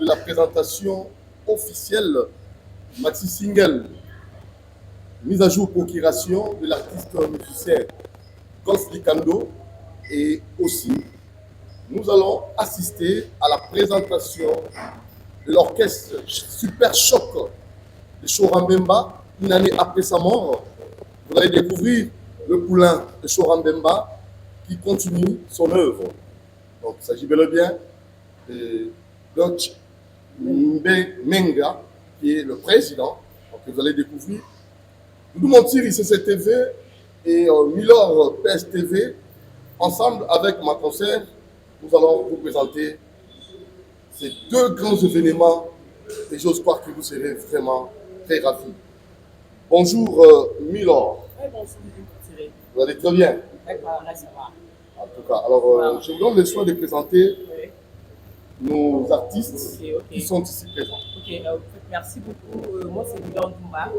la présentation officielle maxi single, mise à jour procuration de l'artiste musicien Golf Likando, et aussi nous allons assister à la présentation de l'orchestre Super Choc de Chorambemba une année après sa mort. Vous allez découvrir le poulain de Chorambemba qui continue son œuvre. Donc il s'agit bel et bien de Dodge Menga, qui est le président. Donc vous allez découvrir. Nous mentir ici CCTV et Milor PSTV, ensemble avec ma concert, nous allons vous présenter ces deux grands événements et j'ose croire que vous serez vraiment très ravis. Bonjour Milor. Oui, bonjour Thierry. Vous allez très bien. D'accord, là ça va. En tout cas, alors je vous donne le soin de présenter nos artistes qui sont ici présents. Ok, merci beaucoup. Moi c'est Milan Doumba,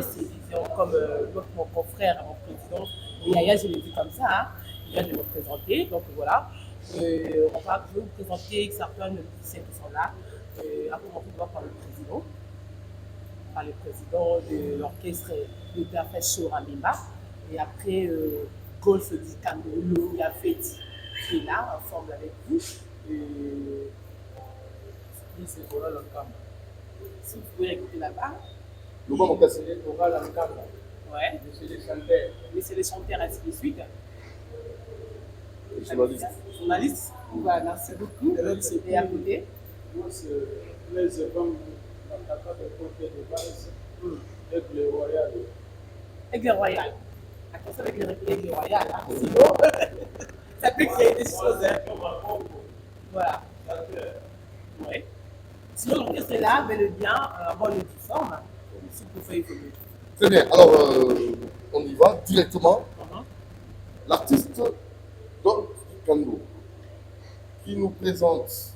STVision, comme mon confrère, mon président. Et Yaya, je l'ai dit comme ça, hein. Il vient de me présenter, donc voilà. Je vais vous présenter certains musiciens qui sont là. À commencer par le président. Par le président de l'orchestre de Perfect Chorambemba. Et après, Golf Likando, il a fait qui est là, ensemble avec vous. C'est Laura Lankamba. Si vous pouvez écouter là-bas. Laura Lankamba. Ouais. Monsieur le chanteur, ainsi de suite. Journaliste. Journaliste. Voilà, merci beaucoup. Et à côté. Moi, c'est les événements l'attaquant de côté de base, Aigle Royal. Aigle Royal. Attention avec l'Aigle Royal. Sinon, ça peut créer des choses. Hein. Voilà. Oui. Sinon, l'orchestre est là, bel et bien, en bonne forme. Si vous pouvez évoluer. Très bien. Alors, on y va directement. L'artiste Golf Likando, qui nous présente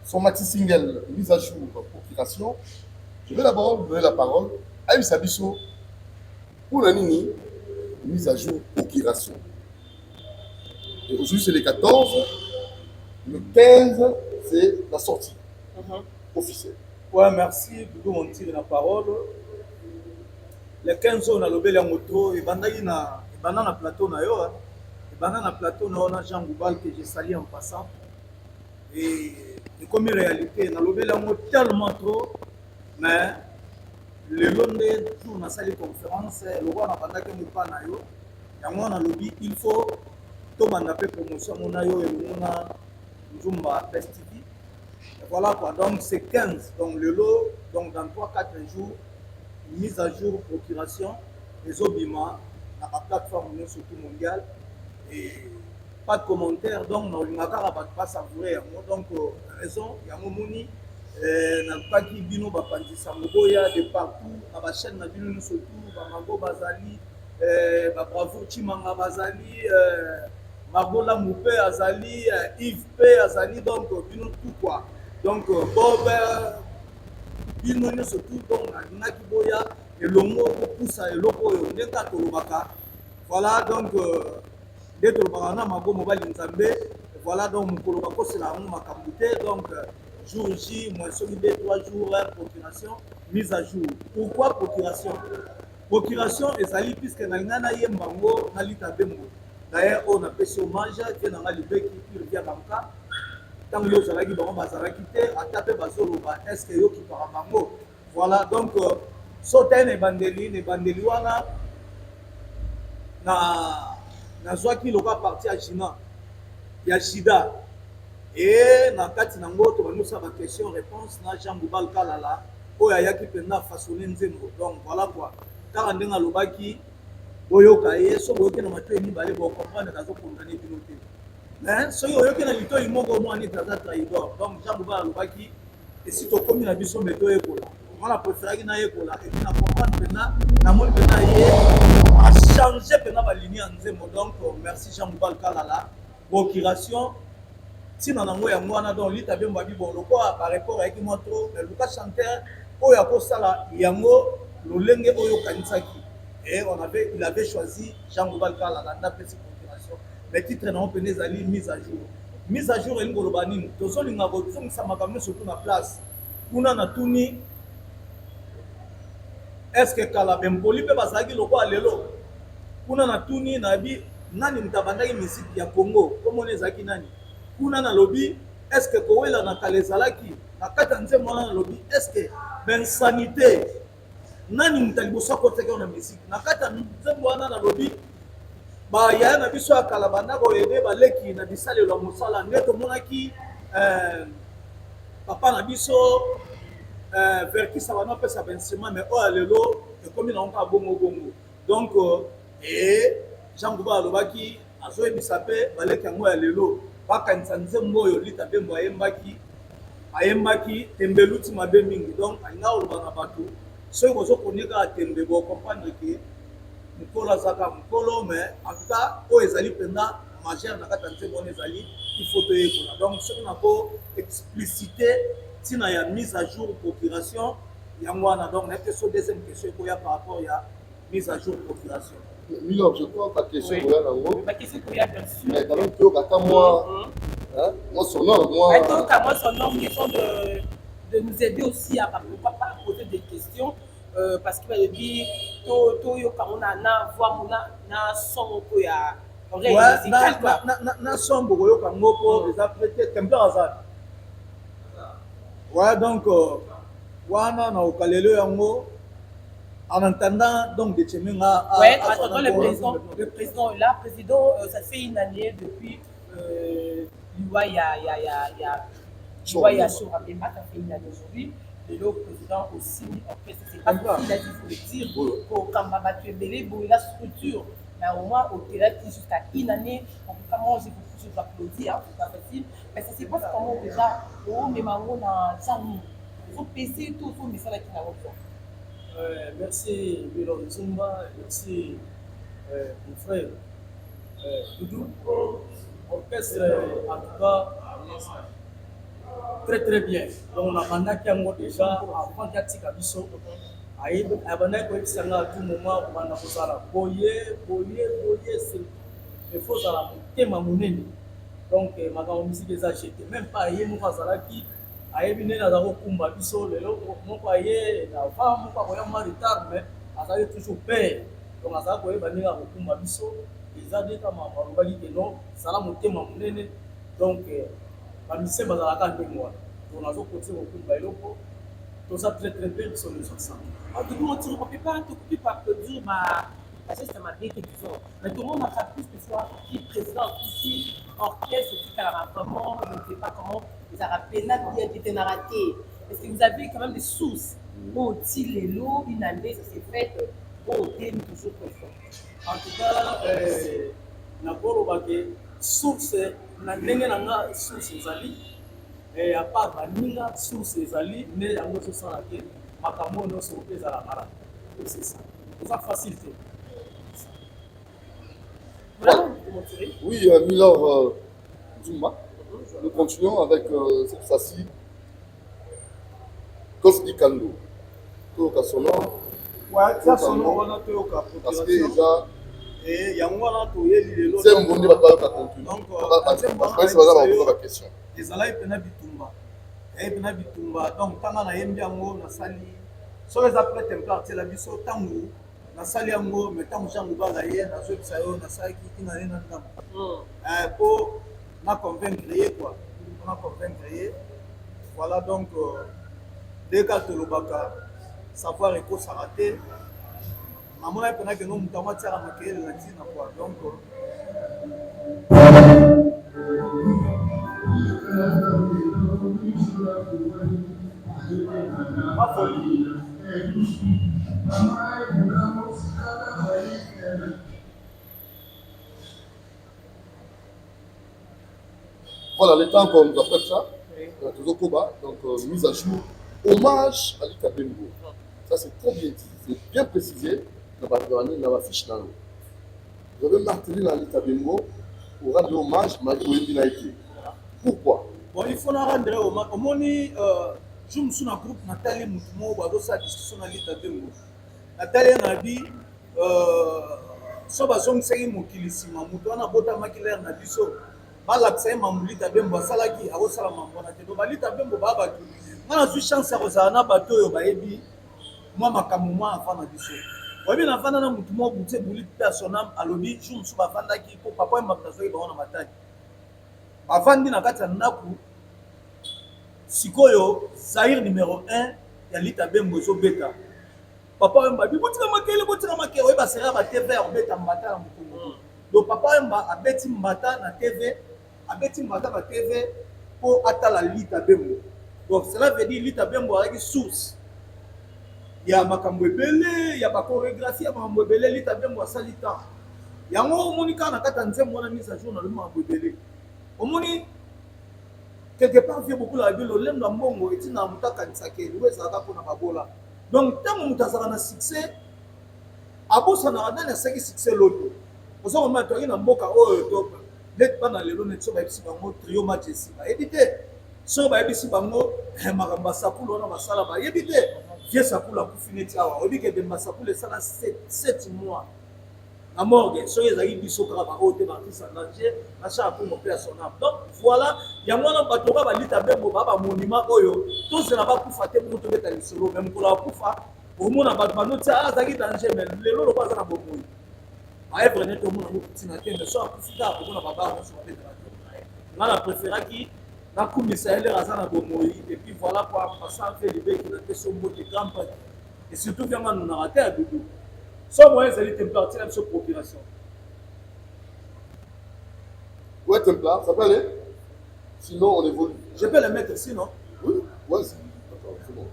son maxi single mise à jour procuration. Je vais d'abord donner la parole à Issa Bisso pour la Nini, mise à jour procuration. Et aujourd'hui, c'est le 14. Le 15, c'est la sortie officielle. Ouais, merci. Doudou, on tire la parole. Le 15, on a lobé la moto. Et bandana na plateau na yo. Et bandana na plateau na on a Jean Goubal que j'ai sali en passant. Et comme réalité, on a lobé la moto tellement trop. Mais le long des jours, on a sali conférence. Le roi n'a pas de pas na yo. Et moi, on a lobby, il faut tout le monde promotion. On a yo et on a Nzumba Festival. Voilà quoi, donc c'est 15, donc le lot, donc dans 3-4 jours, mise à jour, procuration, les obima, dans la plateforme surtout mondiale, et pas de commentaires, donc on n'a pas savourer, donc raison, il y a un moment, n'a pas qui bino bapandi samogoya de partout, à la chaîne n'a bino surtout, Bamago Bazali, Bravo Chimanga Bazali, Margola Moupé Azali, Yves P Azali, donc bino tout quoi. Donc, Bob, il surtout donc Naki Boya et Longo Poussa et Loco et Ondeka Tolobaka. Voilà donc dès que le Barana Mago Mobile Nzambe, voilà donc mon Kolobako c'est la honte Makambouté. Donc, jour J, moins solide 3 jours, procuration, mise à jour. Pourquoi procuration? Procuration est allée puisque Nalina Yembango, Nalita Bemo. D'ailleurs, on a fait hommage, qui est dans la liberté qui revient dans le cas. Tant que vous avez dit à taper Bazoloba, est-ce que vous qui par Bango? Voilà, donc, sauter les bandeli, wana, na Zwaki Loka parti à Jina, Yashida, et na Kati Nango, tu vas nous faire une question-réponse, na Jean Goubal Kalala, Oya qui peut na façonner Nzembo. Donc, voilà quoi. Car on a l'obaki, Boyoka, et so Boyoka na Mathieu Nibale, pour comprendre que nous condamné Binoté. Mais ce qui est là, il y a un traidor. Donc, Jean Bouba Alobaki, et si tu as commis la mission de Toye Kola, on a préféré qu'il y ait Kola, et puis on a compris maintenant, a changé la ligne en Zemo. Donc, merci Jean Bouba Kalala. Procuration, si on a un donc l'île a bien dit, bon, le quoi par rapport à qui moi trop, le Lucas Chanter, Oya Kosala, Yango, le Lenge Oyo Kanisaki. Et il avait choisi Jean Bouba Kalala, d'après ses procurations. Les titres n'ont pas été mise à jour. Mise à jour, il y a une bonne chose. Tout ça, il y a surtout la place. kuna na tuni est-ce que kala bempoli pe bazaki loko alelo kuna na tuni na bi nani mutabandaki misiki ya Congo komona ezaki nani kuna na lobi est-ce que kowela na kala ezalaki na kati ya nzembo wana na lobi est-ce que bensanité nani mutaliboso akoteka na misiki na kati ya nzembo wana na lobi bayaya na biso ya kala bandako oyede baleki na bisalelo ya mosala nde tomonaki papa na biso verkisa bana apesa bensima mais oyo lelo ekomi na ngo bongo donc Jean Ngouba alobaki azoyebisa mpe baleki yango ya lelo bakanisa nzembo oyo lita bembo ayembaki tembe luti mabe mingi donc alinga oloba na bato soki bozokonika tembe bocomprendre ke mokolo azaka mokolo mais en tout cas oyo ezali mpenza majeur na kati ya nzembo wana ezali ifo toyekola donc soki nako explicité ntina ya mise à jour procuration yango wana donc na question deuxième question ekoya par rapport ya mise à jour procuration. Milord, je crois que ta question est là. Ma question est là, bien sûr. Mais quand même, tu as moi, son nom, moi. Moi, son nom, question de nous aider aussi à pourquoi pas poser des questions. Parce qu'il va dire, quand on a voir na son ko ya na son beaucoup yo kango po les apprêter temple azad. Ouais donc wana na okalelo yango en entendant donc de Tcheminga. Oui, attendant le président est là. Président, ça fait une année depuis l'Iwaya Chourabema, ça fait une année aujourd'hui. Et le président aussi, en fait, c'est pas facile à dire, il faut le dire, pour quand Mabatue Belé, la structure. Mais au moins, au-delà de jusqu'à une année, en tout cas, moi, je peux applaudir, c'est pas facile. Mais ça se passe comment déjà, mais on a Tchami. Il faut peser tout, il faut mettre ça là qui n'a pas. Merci Milord Zumba, merci mon frère Doudou. Orchestre en tout cas très bien. Donc on a bandaki yango déjà avant katika biso. Abandaki koyebisanga à tout moment obanda kozala boye c'est il faut zala motema monene. Donc makambo misiki eza jeté même pas ye moko azalaki ayebi nene aza kokumba biso lelo moko aye na va moko akoyamba retard mais azali toujours père donc azala koyeba ndenge akokumba biso eza nde kama balobaki ke non zala motema monene donc bamisie bazalaka ndenge wana donc nazokontinue kokumba eloko toza très bien biso nyonso ensemble. On ne peut pas t'occuper par applaudir c'est ma vie disons. Mais tout le monde n'a pas plus que ça qui présente ici orchestre qui a vraiment je ne sais pas comment vous avez rappelé là qui a été narraté. Est-ce que vous avez quand même des sources pour les lots une année ça s'est fait au thème toujours profond. En tout cas nakolobake source na ndenge nanga source ezali et à part baninga source ezali nde yango tosala ke makambo nyonso ezala mara c'est ça eza facilité. Voilà. Oui, Milord Zumba. Nous continuons avec cette fois-ci Cosby Kando. Toyoka son nom. Ouais, ça son nom wana toyoka parce que déjà et yango wana toyebi lelo. C'est un bon débat par contre. Donc parce que c'est vraiment la question. ezalaki mpena bitumba mpena bitumba donc ntanga nayembi yango nasali soki eza prêtre mpe artiela biso ntango nasali yango me ntango Jean Ngouba ye nazoyebisa yo nasalaki tina ye na ntango mpo na convaincre ye quoi na convaincre ye voilà donc deka tolobaka savoir ekosaka te namona mpena keno moto yango atiaka makeyele na ntina quoi donc voilà, le temps qu'on nous appelle ça, toujours Koba, donc mise à jour, hommage à Lita Bembo. Ça c'est très bien dit, c'est bien précisé dans la fiche dans l'eau. Vous avez martelé dans Lita Bembo pour rendre hommage à Marie. Pourquoi? Bon, il faut rendre hommage. Au moins, je me suis dans le groupe Nathalie Moutoumou, qui a discussion dans Lita Bembo. Nathalie a dit, so bazongisaki mokili nsima moto wana abotamaki lere na biso balakisa ye mambo Lita Bembo asalaki akosala mambo wana te do balita Bembo babaki nga nazwi chance ya kozala na bato oyo bayebi mwa makambo mwa avant na biso oyebi navanda na motu moko butie buli personnam alobi jour mosusu bavandaki mpo papa oyo bato azwaki bango na mataki bavandi na kati ya ndako sikoyo Zaire numéro 1 ya Lita Bembo ezobeta papa oyo babi botika makele oyo basera ba TV ya kobeta mbata na mokongo donc papa oyo abeti mbata na TV abeti mbata ba TV po atala Lita Bembo donc cela veut dire Lita Bembo avec source ya makambo ebele ya ba chorégraphie ya makambo ebele Lita Bembo asali temps yango omoni ka na kata nzembo na mise à jour na le makambo ebele omoni quelque part vie beaucoup la ville lendo mbongo etina mutaka nsake we zaka pona babola donc tant mutazaka na succès abosa na nani asaki succès loto ozo ko mato ina mboka oyo top let bana lelo ne tso ba bisi bango trio majesty ba ebite so ba bisi bango makamba sakulo na masala ba ebite vie sakula ku fineti awa obike de masakule sala 7 mois la morgue so ezali biso kaka ba ote ba kisa danger na cha pour mon père son âme donc voilà ya mwana bato ba Lita Bembo ba monument oyo to zela ba kufa te pour to beta lisolo même pour la kufa au mona ba banoti azali danger mais lelo lo pas na bomoyi a œuvre net au mona tina te mais so akufika ko na baba on se beta nga la préféraki na kumisa ele razana bomoyi et puis voilà pour passer fait libé qui était son mot de campagne et surtout vraiment nous na raté à doudou. Sans moyen, c'est une température de procuration. Ouais, Templar, ça peut aller. Sinon, on évolue. Je peux le mettre ici, non? Oui, ouais, c'est bon.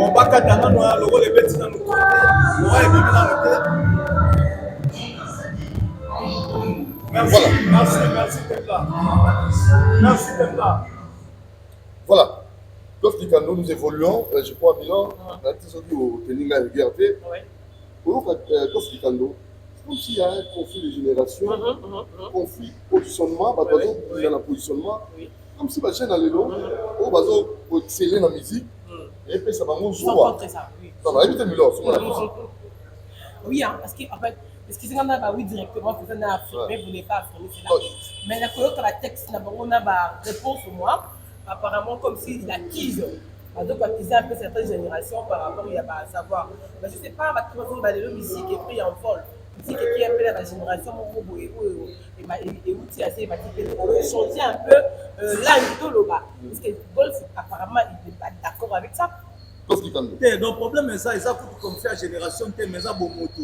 On va katana no logo le beti na nous traiter on va éliminer la tête. Merci Templar. Merci Templar. Voilà. Lorsque nous évoluons, je crois bien, la question au tenir la liberté. Lorsque c'est comme s'il y a un conflit de génération, conflit positionnement, il y a un positionnement, comme si les gens allaient là, ils exceller la musique, et puis ça va nous jouer. Ça va éviter Milo. Oui, parce qu'en fait, parce qu'ils ont oui directement, vous avez affirmé, vous n'êtes pas affirmé, c'est là. Mais la colloque, la texte, on a ma réponse au moi, apparemment comme s'il acquise. Donc, acquiser un peu certaines générations par rapport à savoir. Mais je ne sais pas, la musique est pris en vol. Musique qui est appelée la génération, et outils assez changer un peu l'angle de bas. Parce que Golf, apparemment, il n'est pas d'accord avec ça. Donc, le problème est ça, il faut qu'on fait la génération, mais ça, bon moto.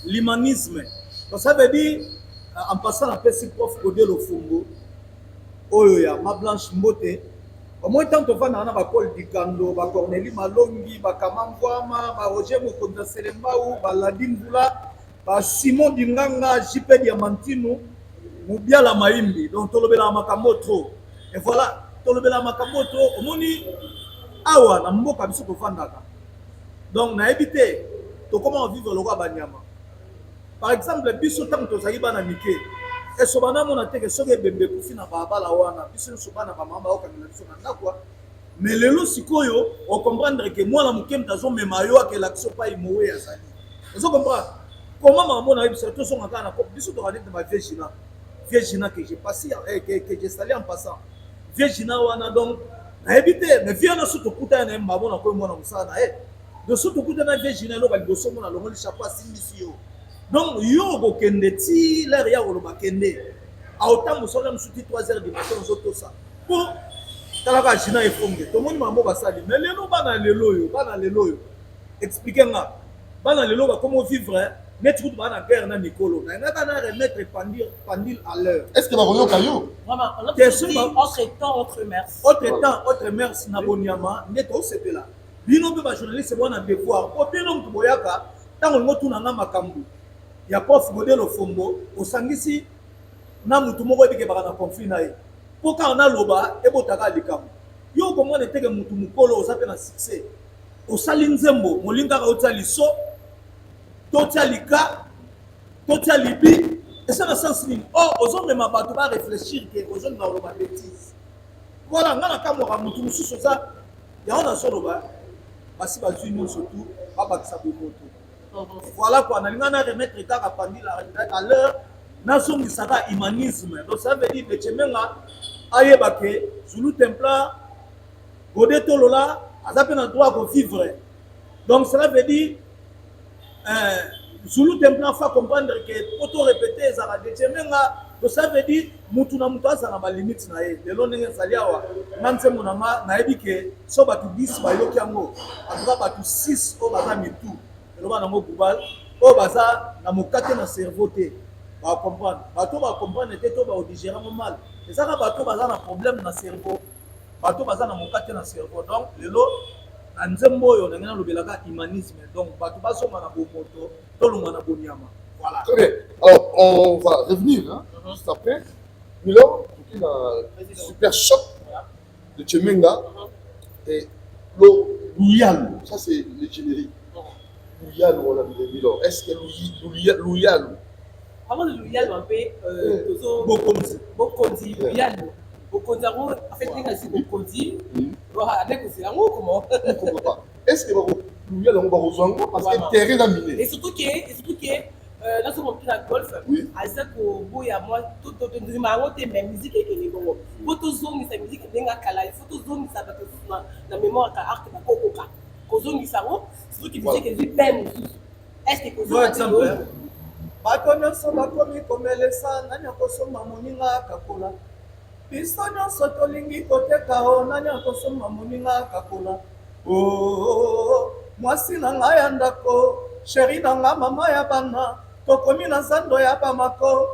L'humanisme. Donc, ça veut dire, en passant la PC prof Kodé Lofongo, Oyoya, Ma Blanche Mbote, au moins tant que on a Paul Dikando, Cornélie Malongi, Kamangwama, Roger Mokonda Selembaou, Ladine Boula, Simon Dinganga, JP Diamantino, Moubiala Maimbi, donc Tolobela Makamoto. Et voilà, Tolobela Makamoto, au moins, awa na mboka biso tovandaka donc na évité to comment vivre le roi banyama par exemple biso tant tozali bana mike et sobana mona teke soke bembe kufi na babala wana biso sobana ba mama okangela biso na ndako mais lelo sikoyo on comprendre que moi la mukem tazo memayo akela biso pa imowe azali vous comprenez comment maman na biso to songa kana ko biso to radi de ma Virginia que j'ai passé que j'ai salé en passant Virginia wana donc na éviter mais viens surtout kuta na mbabo na ko mona musana de surtout kuta na Virginia lo ba liboso mona longo li chapeau asimbisi yo donc yo go kende ti l'air ya lo ba kende autant musona musuti 3 heures du matin zoto ça pour talaka jina efonge to moni mambo basali mais lelo bana lelo yo expliquer nga bana lelo bakomo vivre net kutu bana guerre na mikolo na ngaka na remettre pendule à l'heure. Est-ce que bakoyo kayo? Vraiment, on a dit autre temps, autre mers. Autre mers na bonyama net au sepela. Bino be ba journaliste bona devoir. O bino mtu boyaka tango ngotu na makambu. Ya prof Godelo Fombo osangisi na mutu moko ebike baka na conflit na ye. Poka na loba ebotaka likambo. Yo komona teke mutu mukolo osape na succès. Osali nzembo molinga ka otali so totia lika totia libi et ça dans sens ligne. Oh ozo mema bato ba réfléchir que ozo na loba bêtise. Voilà ngana kamora mutu mususu za ya ona so loba basi ba zuni surtout ba bakisa bomoto. Voilà quoi na lingana remettre kaka pendule à l'heure na zongi saka humanisme. Donc ça veut dire que Tchemenga ayeba ke Zulu Templar Godé Tolola azape na droit de vivre. Donc cela veut dire Zulu Templar faut comprendre que auto répéter ça va Tchemenga. Donc ça veut dire mutu na mutu asa na ba limite na ye. Lelo ndenge saliawa nanse monanga na yebi ke so batu 10 ba yoki yango. Atuka batu 6 o baza mitu. Lelo bana ngo Google o baza na mokate na cerveau te. Ba comprendre. Bato ba comprendre te to ba digérer mal. Et ça bato baza na problème na cerveau. Bato baza na mokate na cerveau. Donc lelo na nzembo yo ndenge na lobelaka humanisme. Donc bato basoma na bomoto to lunga na bonyama. Voilà. Très bien. Alors, on va revenir hein, juste après. Milo, il a un super choc de Tchemenga et Louyal. Ça, c'est le générique. Louyal, on l'a dit Milo. Est-ce que Louyal Avant de Louyal, on peut Bokonzi, Louyal. Bokonzi, en fait, c'est Bokonzi. Comment? Je ne comprends pas. Est-ce que Louyal, on va rejoindre parce que terrain a miné. Et surtout que dans ce moment de golf, à ça que y a moi tout même musique et les bons. Photo zone sa musique denga kala, photo zone sa na mémoire ka art ba kokoka. Ko zone sa ro, surtout qui disait que lui peine. Est-ce que ko zone exemple bato nyonso bakomi komelesa nani akosomba moninga kakola. Biso nyonso tolingi koteka o nani akosomba moninga kakola. Oh, mwasi na ngai ya ndako, sheri na nga mama ya bana. Tokomi na zando ya bamako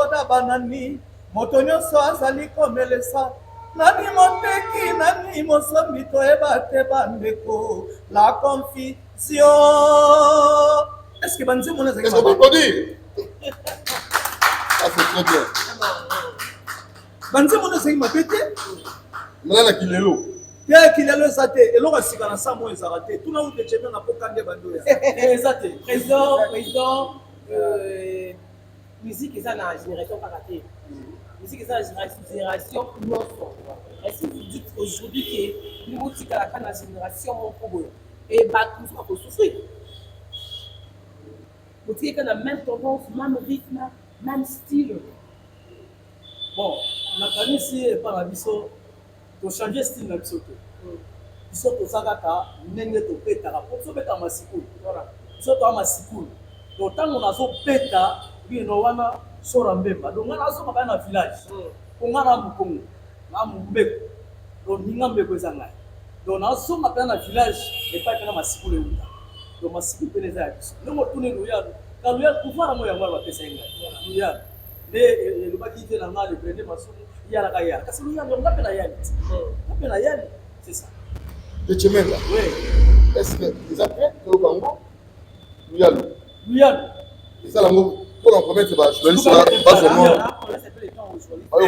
da banani moto nyonso azali komelesa nani moteki nani mosombi toyeba te bandeko la confusion. Est-ce que banzi mona Est-ce qu'on peut dire? Ça c'est très bien. Banzi mona zaki mapete Maintenant Kilelo. Kilelo zate eloko sika na samo ezarate tuna ute cheme na pokandé bandoya. Exact. Président musique ça na génération karaté. Musique ça na génération non. Est-ce que vous dites aujourd'hui que le musique à la génération mon problème et bah tout ça pour souffrir. Vous dites qu'on a même tendance, même rythme, même style. Bon, on a connu ici par la biso to changer style na biso te. Biso to zakaka ndenge to peta pour so peta masikulu. Voilà. Biso to masikulu. To tango na so peta bino wana sora mbemba. Donc na so ba na village. Ko ngana mukongo. Na mbeko. Donc ninga mbeko ezanga. Donc na so ma na village et pas na masikulu euta. Donc masikulu peneza ya biso. Ndongo tune loya. Ka loya pouvoir mo ya ngwa ba pesa inga. Loya. Le baki te na ngale prendre masomo. Yala kaya. Kasi loya ndo ngapela yani. Ngapela yani. C'est ça. De Tchemenga. Oui. Est-ce que les après au Congo Louyal. Louyal. Et ça pour en promettre c'est pas journaliste là pas seulement. Allô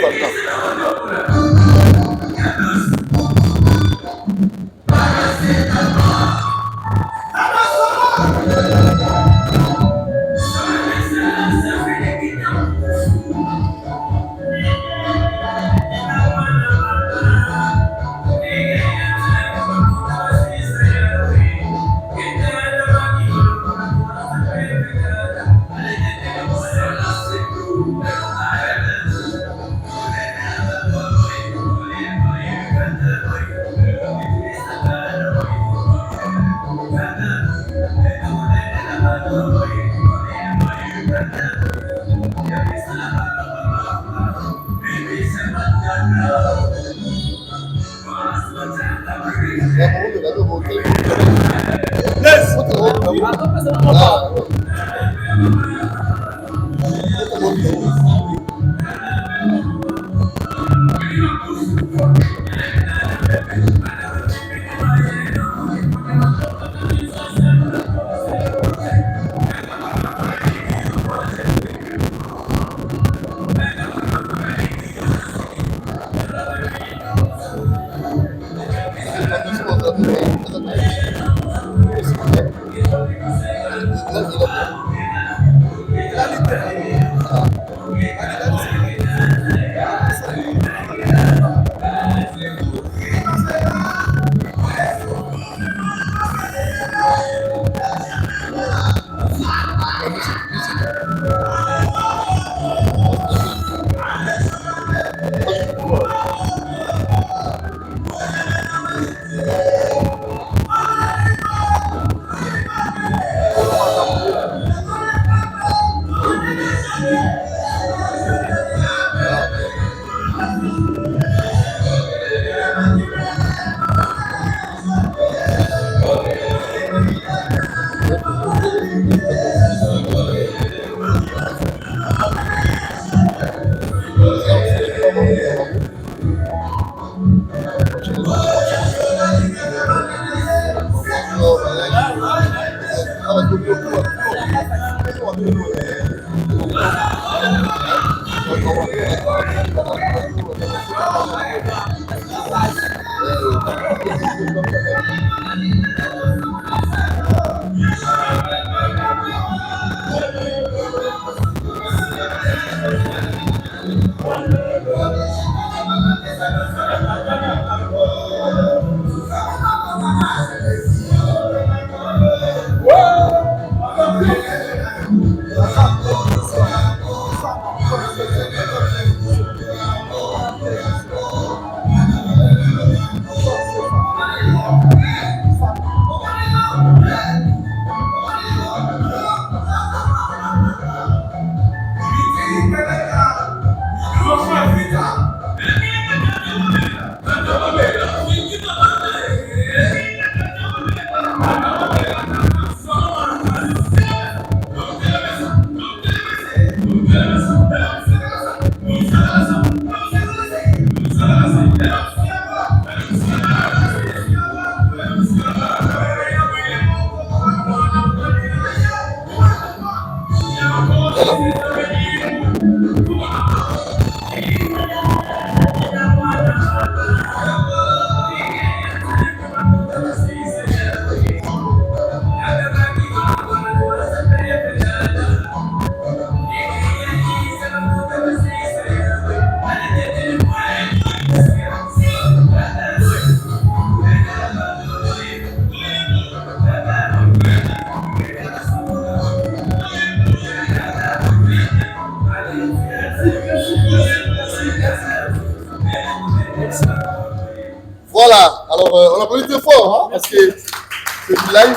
Voilà, alors on applaudit très fort, hein, parce que c'est du live,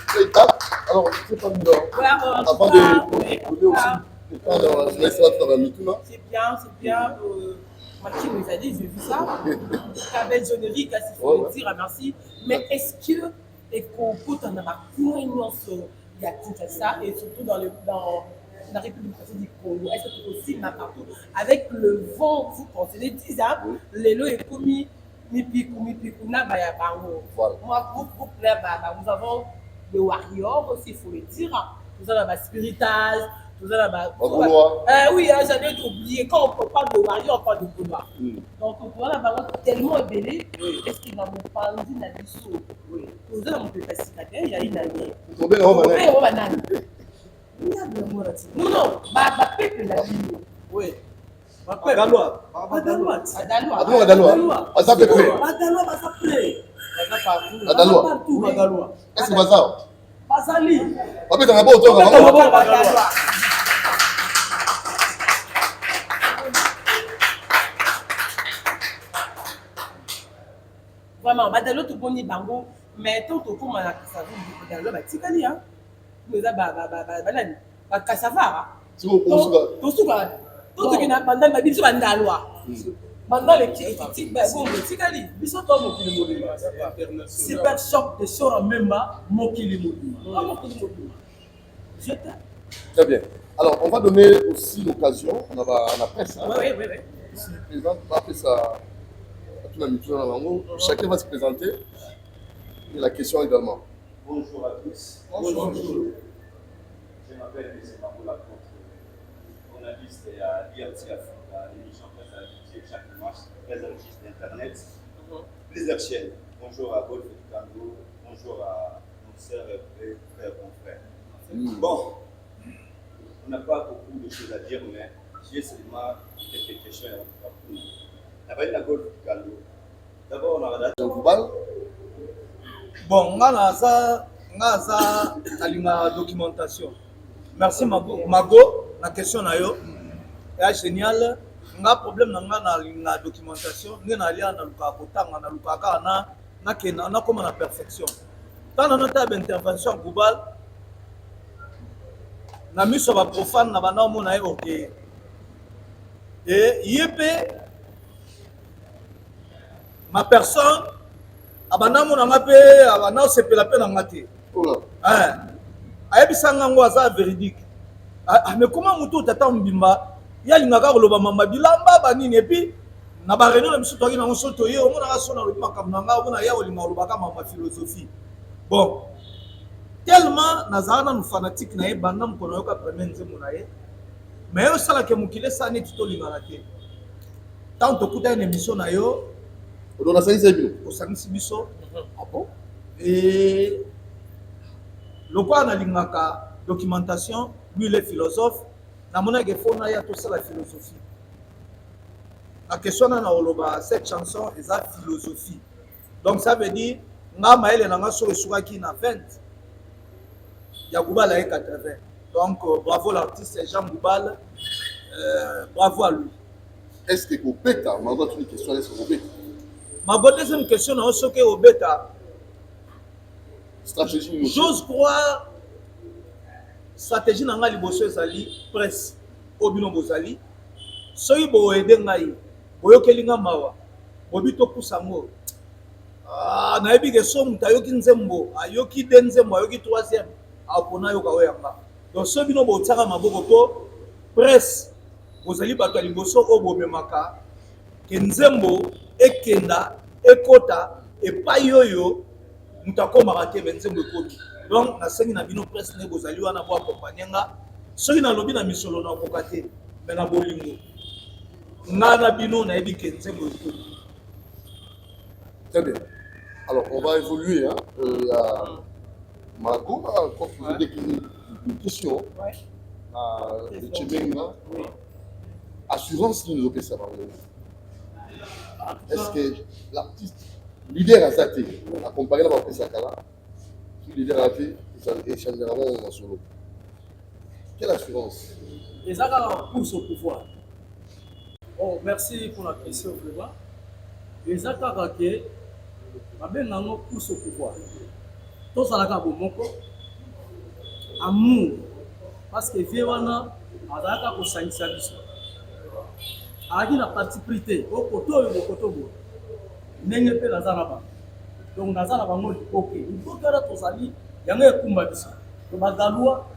spectacle. Alors, je ne sais pas, avant de donner aussi le temps de laisser votre Mituna. C'est bien. Mathieu nous a dit, j'ai vu ça. La belle générique, il faut le dire, merci. Mais est-ce que, et qu'on peut en avoir plus il y a tout ça, et surtout dans la République du Congo, est-ce que c'est possible partout, avec le vent, vous pensez, les 10 ans, les lots est commis. Voilà. Moi, nous avons des warriors aussi, il faut le dire. Nous avons la spiritage, nous avons oui, j'allais oublier. Quand on parle de warriors, on parle de Gaulois. Donc, voilà, tellement ébélé. Est-ce qu'il va me parler d'une addition? Nous avons des facilitateurs, il y a une année. Non, oui. Badalois. Est-ce que Bazar? Bazali. Vraiment, Badalo tout bon bango, mais tant au fond, ça vous Badalo, Tikali, hein. Nous avons cassava. Si vous tout ce qui n'a pas de biso bandalwa. Maintenant les critiques bon Tikali, biso to mokili modima. Super choc de Sora Memba mokili modima. Très bien. Alors, on va donner aussi l'occasion, on a la presse. Hein, oui. Ici, le président va appeler ça à toute la mission dans l'angle. Chacun va se présenter. Et la question également. Bonjour à tous. Bonjour. Je m'appelle M. Mambo Lacoste, journaliste à l'IRT Africa, l'émission presse à la chaque dimanche, très enregistrée d'Internet, plusieurs chaînes. Bonjour à Golf Kando, bonjour à nos sœurs et frères confrères. Bon, on n'a pas beaucoup de choses à dire, mais j'ai seulement quelques questions à vous. La Golf Kando. D'abord, on a la Jean Goubal. Bon, ngaza alinga documentation. Merci Mago, la question na yo est géniale. Nga problème na alinga documentation, nga alia na luka kotanga na luka ka na comme na perfection. Tant na nota intervention globale na miso ba profane na bana mo na OK. Et yepé ma personne abana mo na ngape abana sepela pe na ngate. Ayebisanga ngo aza véridique. Mais comment mutu tata mbimba yalingaka koloba mama bilamba banini et puis na ba réunion na biso toki na soto ye omona ka sona lo makam na nga omona ya olinga olobaka mama philosophie. Bon, tellement nazana nu fanatique na ye banda mkono yoka premier nzemo na ye. Mais yo sala ke mukile sani tutolinga na te. Tant to kuta une émission na yo On a 5 secondes. au sanisi biso. Ah bon? Et le quoi analingaka documentation, lui il est philosophe, na mona ke fona ya to la philosophie. La question na oloba cette chanson est la philosophie. Donc ça veut dire nga maele na nga so esukaki na 20. Ya Goubal a 80. Donc bravo l'artiste Jean Goubal. Bravo à lui. Est-ce que vous bêta, on a une question, est-ce que vous bêta? Ma bonne deuxième question na osoke au bêta. Stratégie. J'ose croire stratégie na nga liboso ezali presse obino bozali soki boyede ngai boyokeli nga mawa bobi topusa ngo nayebi ke so mutu ayoki nzembo ayoki de nzembo ayoki troisième apona yoka oyo yanga donc so bino botiaka maboko po presse bozali bato ya liboso oyo bomemaka ke nzembo ekenda ekota epai oyo mutu akomaka te me nzembo ekomi. Donc nasengi na bino presse ne bozali wana bo accompagner nga soki nalobi na misolo na koka te me na bolingo nga na bino nayebi ke nzembo ekomi. Très bien. Alors, on va évoluer. Hein. Marco a encore posé des questions. De Tchebenga. Assurance qui nous opère ça. Est-ce que l'artiste, leader à Zate, accompagné par Pesakala, qui leader à Zate, et généralement en solo. Quelle assurance? Et ça, quand on pousse au pouvoir. Oh, merci pour la question, vraiment. Et ça, quand on pousse au pouvoir. Tout ça, là, amour. Parce que Véwana, on a un sanction. Il y a une partie privée. Au côté, au côté, il y a un Nazaraba. Donc, Nazaraba, ok. Il faut que tu ailles, il y a un combat. Donc, Bagaloua,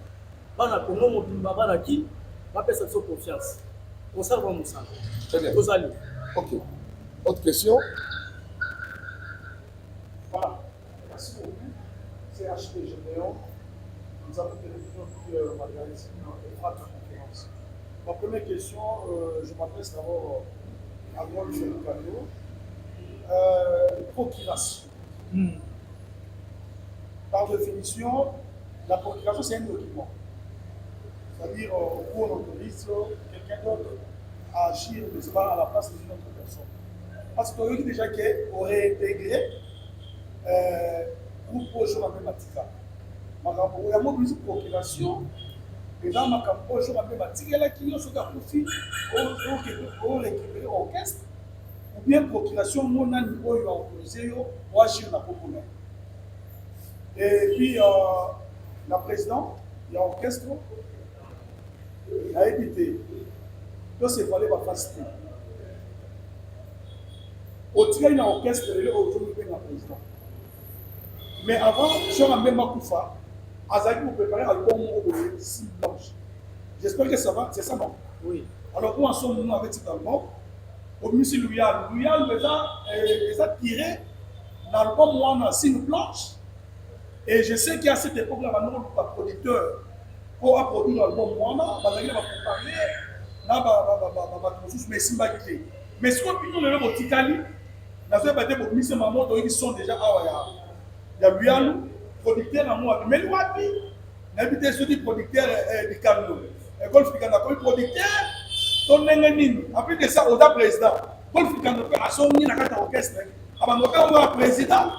Bana Congo, Mobimba, Bana qui, va faire cette confiance. On s'en va, Moussa. Très bien. Vous allez. Ok. Autre question? Voilà. Merci beaucoup. C'est HP Généon. Nous avons plusieurs magazines et pas de conférence. Ma première question, je m'adresse d'abord à Golf Kando. Procuration. Par définition, la procuration, c'est un document. C'est-à-dire, où on autorise quelqu'un d'autre à agir à la place d'une autre personne. Parce qu'on a déjà qu'on aurait intégré groupe au jour à Matika. Il y a une procuration. Et dans ma campagne, je vais Matika, il y a qui ont profit pour récupérer l'orchestre. Ou bien procuration, mon niveau est autorisé pour agir dans le populaire. Et puis, la présidente, il y a l'orchestre, il a évité. Donc, c'est fallait pas faciliter. Au tigre, il y a l'orchestre, il y a aujourd'hui la présidente. Mais avant, je suis même à Koufa, Azaki vous préparer l'album au 6 blanches. J'espère que ça va, c'est ça, non? Oui. Alors, où en sommes-nous avec cet album? Au ministre Louyal, les a tiré l'album on a 6 blanches. Et je sais qu'à cette époque-là, maintenant, le producteur pour produire l'album on a préparé, mais si mais ce qu'on peut dire, Tikali, dans ce bâtiment, pour ministre Maman, ils sont déjà à il y a Louyal, producteur à moi, mais N'habitez sur des producteurs de Kando. Golf Kando, comme producteur, ton nengeni. En plus de ça, on a président. Golf Kando, à son nid, à la orchestre. Avant de faire président,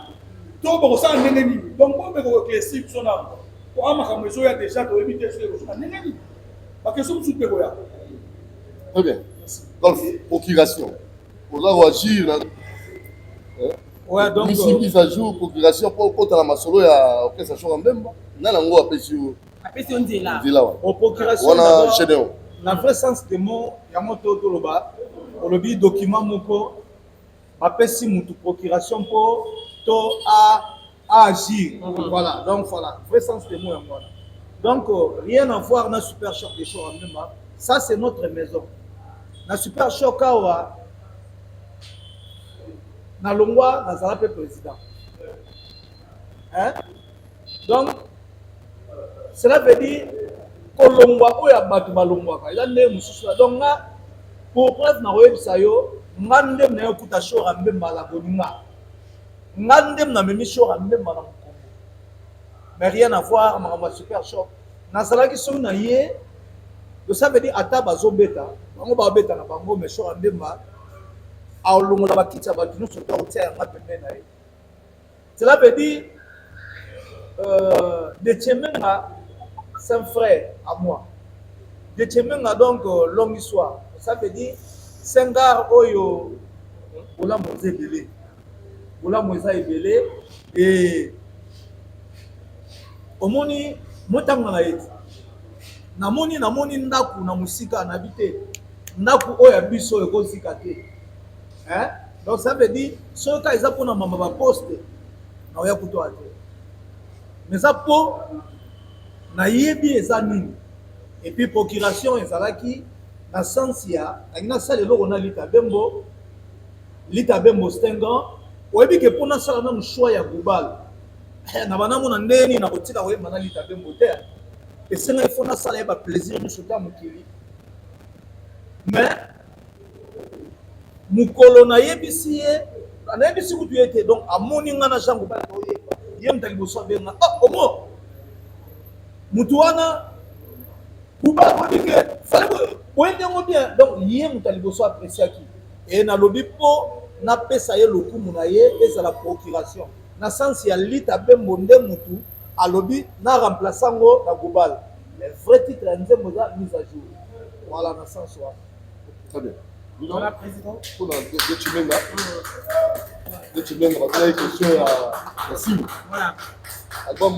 tout le monde a nengeni. Donc, on peut reclasser son âme. Pour avoir un il y a déjà de éviter sur les nengeni. Parce que c'est super. Très bien. Golf, procuration. Pour là, agir. Ouais, donc. Mise à jour, procuration, pour la masolo, il y a orchestre en même. N'a l'ango appelé sur. Appellation de là. Au procuration, on a Gédéon. Dans le vrai sens des mots, il y a un mot toloba. On le dit document moko. Appelle si mutu procuration pour to agir. Voilà. Donc voilà. Vrai sens des mots en voilà. Donc rien à voir dans Super Choc des choses en même. Ça c'est notre maison. Dans Super Choc awa. Na longwa na zalape président. Hein? Donc cela veut dire que longwa oya batu balongwa ka. Il y mususu donc nga pour preuve na website yo ngandem na yokuta show rambe mbala goninga. Ngandem na memi show rambe mbala mukongo. Mais rien à voir ma Super Choc. Na salaki so na ye. Donc ça veut dire ata bazo beta. Bango ba beta na bango mais show rambe mbala. Cela veut dire de Tchemenga, c'est un frère à moi. De Tchemenga, donc, longue histoire. Ça veut dire, c'est un gars oyo, Ola Moïse Belé. Ola Moïse Belé. Et au moni, motanga na yeti. Namoni ndaku na musika na bité. Ndaku oya biso eko zikate. Hein? Donc ça veut dire, ce cas ils ont pour maman va poster, na oya kuto ate. Mais ça pour na yebi ezanini. Et puis procuration ezalaki na sensia, na sala lo on a lita bembo stengan, oyebi ke pona sala na choix ya global. Na bana mona ndeni na kotika oyebi na lita bembo te. Et c'est il faut na sala ba plaisir de choka mukili. Mais mukolo na yebisi ye na yebisi kutu yete donc amoni nga na jango ba to ye ye mtali boso benga omo mutu wana kuba ko dike fale ko ngo bien donc ye mtali boso apprécier ki et na lobi po na pesa ye lokumu na ye eza la procuration na sens ya lita bembo nde mutu alobi na remplaçant ngo na global les vrais titres nzembo za mise à jour voilà na sens wa Très bien. Voilà, président. Pour la de Chimenga. De Chimenga, on a une question à Sim. Voilà. Album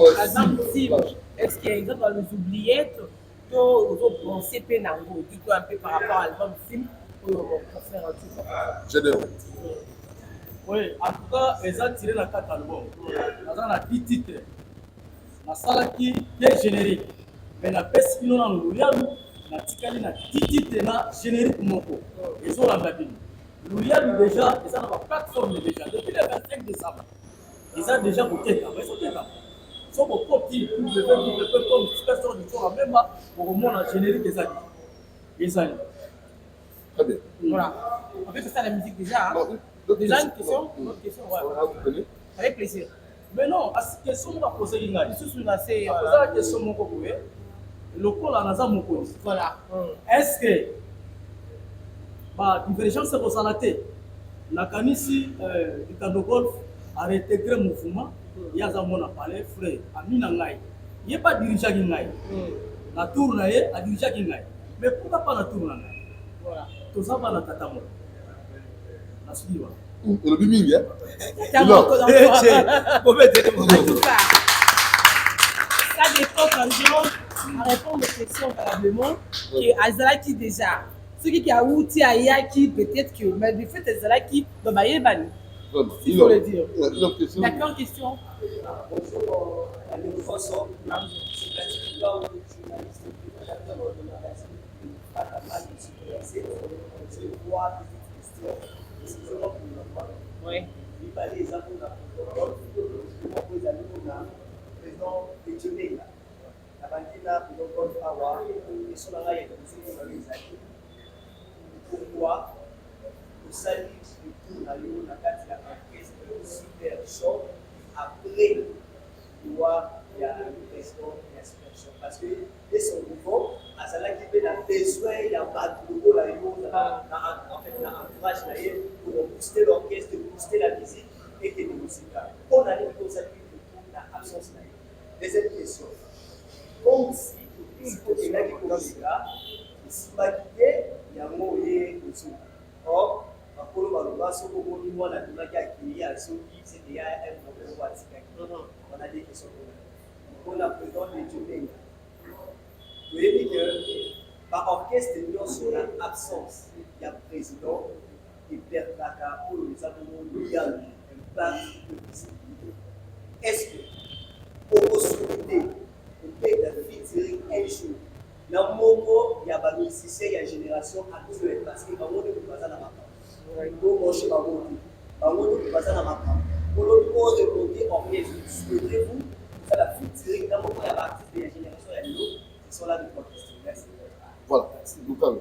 Sim. Est-ce qu'il y a une dans les oubliettes que vous pensez pénango, dites-moi un peu par rapport à l'album Sim pour faire un truc. Gédéon. Oui, en tout cas, ils ont tiré la 4 albums. Ils ont la 10 titres. La salle qui est générique. Mais la peste qui nous a na tikali na titre na générique moko ils ont la babine l'ouïal déjà ils ont la plateforme déjà depuis le 25 décembre ils ont déjà voté ils sont déjà sont beaucoup petits pour le comme personne du tout même pour au moins la générique des années ils ont Très bien. Voilà, en fait c'est ça la musique déjà déjà une question ouais. Avec plaisir. Mais non à cette question on va poser une question là c'est la question moko boye le col à Naza Mokonis. Voilà. Est-ce que la divergence est constatée? La Kanisi du Kando Golf a réintégré le mouvement. Il y a un parlé, frère, Amina Ngai. Il n'y a pas de dirigeant qui Ngai. La tour Ngai a dirigé qui Ngai. Mais pourquoi pas la tour Ngai? Voilà. Tout ça va dans Tatamo. La suivante. Le biming, hein? Ça dépend quand je réponds aux questions valablement. Et Azalaki déjà, ceux qui a outil à Yaki, peut-être que, mais du fait, Azalaki, dans ma yébani. Il faut le dire. D'accord, question. Oui. Pourquoi vous saluez le tour à l'eau, la carte de la orchestre, super chaud. Après, il y a le président de la super chaud. son niveau, azalaki mpe na besoin ya bato lokola yo en fait na entourage na ye pour booster l'orchestre, booster la musique et que mosika mpo na nini kozalaki na absence na ye. Deuxième question, comme si okendaki komosika esimbaki te yango ye kozuka. Or bakolo baloba soki omoni mwana atunaki akili azoki c'était ya un problème oyo atikaki. On a des questions pour la présidente de Djobenga. Vous voyez que par orchestre, nous avons une absence du président et Bertaka pour les abonnés un plan de visibilité. Est-ce que, pour possibilité, on peut featuring un jour, dans le moment, il y a des musiciens, il y a une génération à cause de la parce que dans le monde, il n'y a pas de matin. Donc, on cherche dans le monde, il n'y a pas de matin. Pour l'autre, on répondait en pièce. Souhaitez-vous faire la featuring dans le moment, il y a des artistes de la génération et l'autre qui sont là depuis la question. Merci. Voilà, Lucas.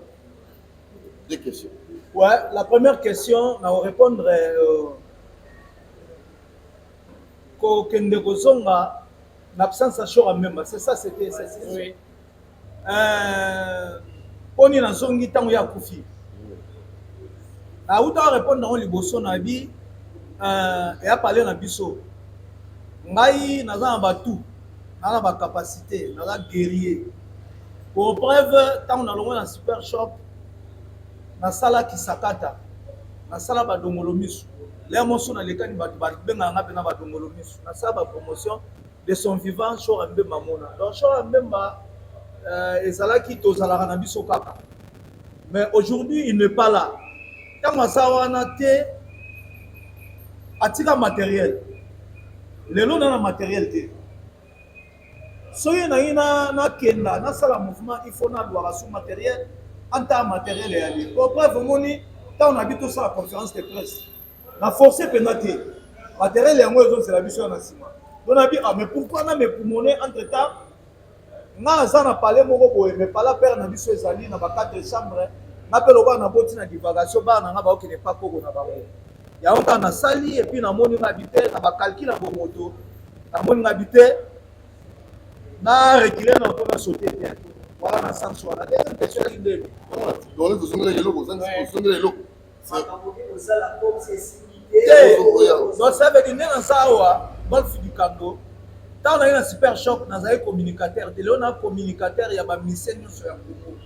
Deux questions. Ouais, la première question, on va répondre l'absence à Chora même. C'est ça, c'était ça. Oui. On est dans son temps où il y a Koufi. Où tu as répondu dans le bosso nabi et a parlé dans biso. Ngai naza batu, naza ba capacité, naza guerrier. Pour preuve, tant on a loin dans super shop, na sala kisakata, na sala ba dongolomisu. Les morceaux dans lesquels ba benga nga pena ba dongolomisu. Na sala ba promotion de son vivant Chora mbe mamona. Donc Chora mbemba ezalaki tozalaka na biso kaka. Mais aujourd'hui, il n'est pas là. Tant ça wana te atika matériel. Lelo na matériel te. Soyez na kenda na sala mouvement il faut na doit sur matériel anta matériel et aller. Pour preuve moni quand on habite tout ça la conférence de presse. Na forcer penalty. Matériel yango ezo c'est la mission na sima. On a dit ah mais pourquoi na me pulmoner entre temps na za na parler moko boye mais pas la père na biso ezali na ba quatre chambres na pe loba na boti na divagation ba na ba okene pas koko na bango. Ya on na sali et puis na moni na habiter na ba calcul na bomoto. Na moni na habiter na reculer na on sauter bien. Voilà na sens voilà. Deuxième question inde. Donc vous sommes les locaux, vous sommes les locaux. Donc ça veut dire dans ça wa golf du Congo. Tant on a un super choc dans un communicateur, de là on a communicateur il y a ba mission sur un Congo.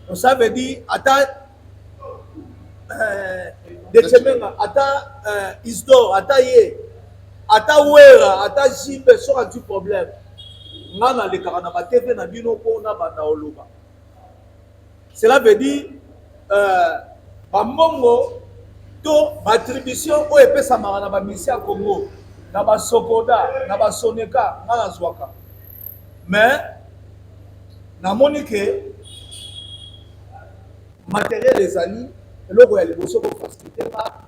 Donc ça veut dire ata de chemenga ata isdor ata ye ata wera ata jibe so du problème. Ngana le karana ba TV na bino ko na banda oloba. Cela veut dire ba mongo to attribution o epesa marana ba mission Congo na ba sokoda na ba soneka ngana zwaka. Mais na monique matériel les amis eloko ya liboso ko facilité pas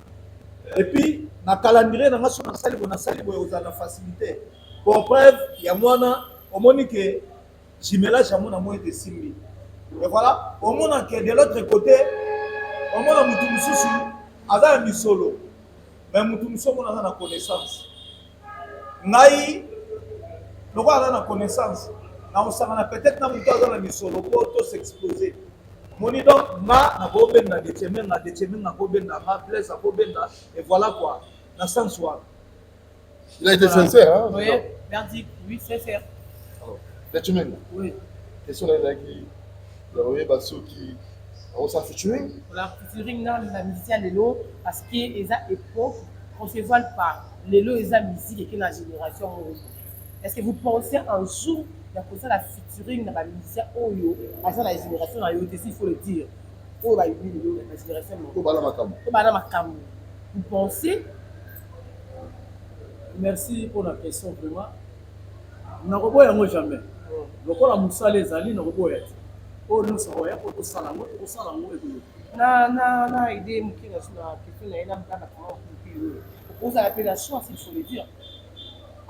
et puis na calendrier na ngaso na sali bo na facilité pour preuve ya mwana au monique jimélage à mon amour de simbi et voilà au monde que de l'autre côté au monde mutu mususu aza mi solo mais mutu mususu on a na connaissance ngai loko aza na connaissance na osanga peut-être na mutu aza na mi solo pour auto s'exploser. Moni donc na bobenda de chemenga bobenda ma place bobenda et voilà quoi na sens soit il a été sincère hein. Oui, verdict, oui, sincère. Alors, de chemenga. Oui. Question là qui la voyez basso qui on s'en featuring. La featuring dans la musicienne Lelo parce que les époque concevoir par Lelo et la musique et que la génération. Est-ce que vous pensez un jour il y a la featuring dans la musicien Oyo, à la génération dans l'autre, il faut le dire. Oh, la génération. Vous pensez? Merci pour la question, vraiment. Nous n'avons jamais. Donc, on a moussé les alliés, nous n'avons pas été. Oh, nous savons, pour tout ça, nous avons été. Na idée, qui est sur la question, on a l'appellation, s'il faut le dire.